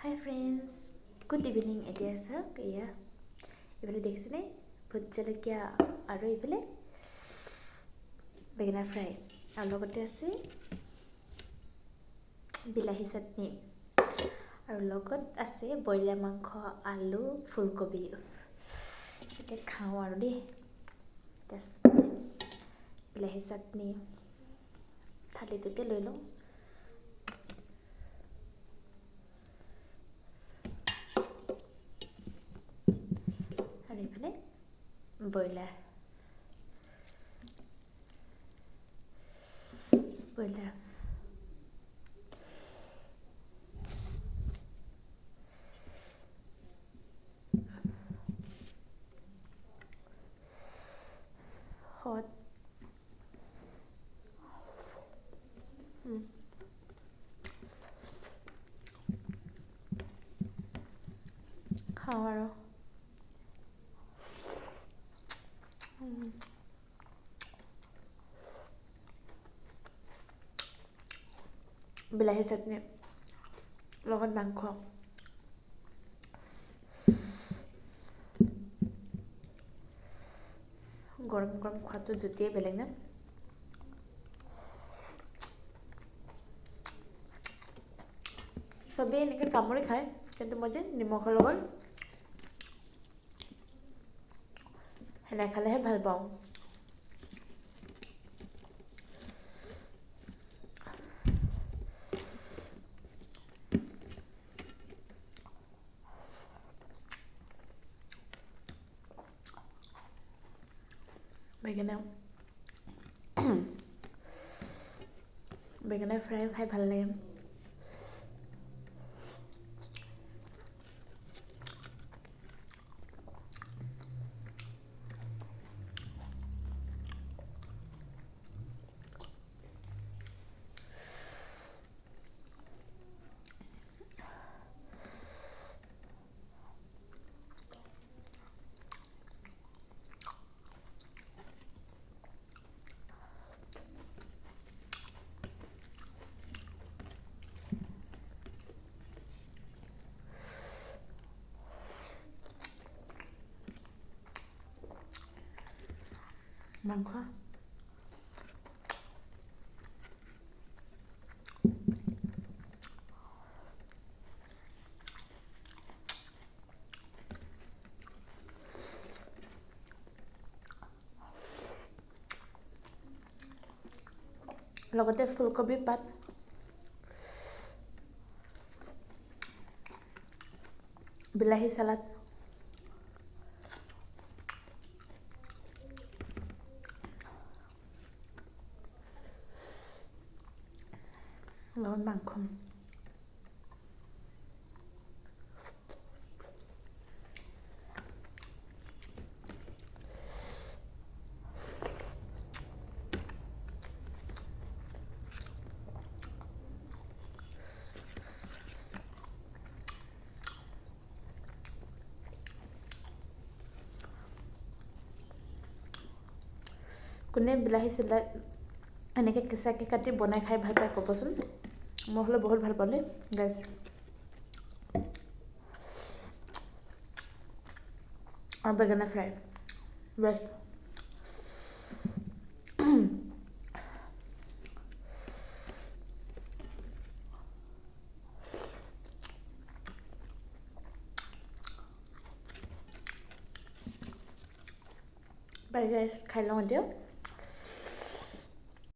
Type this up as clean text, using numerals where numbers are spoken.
Hi friends, good evening. এতিয়া চাওক এয়া এইফালে দেখিছেনে ভোট জলকীয়া আৰু এইফালে বেগেনা ফ্ৰাই আৰু লগতে আছে বিলাহী চাটনি আৰু লগত আছে ব্ৰইলাৰ মাংস আলু ফুলকবি এতিয়া খাওঁ আৰু দেই বিলাহী চাটনি থালিটোতে লৈ লওঁ আৰু এইফালে ব্ৰইলাৰ hot খাওঁ আৰু বিলাহী চাটনি লগত মাংস গৰম গৰম খোৱাটো জুতিয়েই বেলেগ না চবেই এনেকৈ কামুৰি খায় কিন্তু মই যে নিমখৰ লগত সেনে খালেহে ভাল পাওঁ বেগেনা ফ্ৰাই খাই ভাল লাগে মাংস লগতে ফুলকবি পাত বিলাহী চালাড লগত মাংস কোনে বিলাহী চালাড এনেকৈ কেঁচাকৈ কাটি বনাই খাই ভাল পায় ক'বচোন মই হ'লে বহুত ভাল পাওঁ দেই গাইজ আৰু বেগেনা ফ্ৰাই বেষ্ট বাই গাইজ খাই লওঁ এতিয়া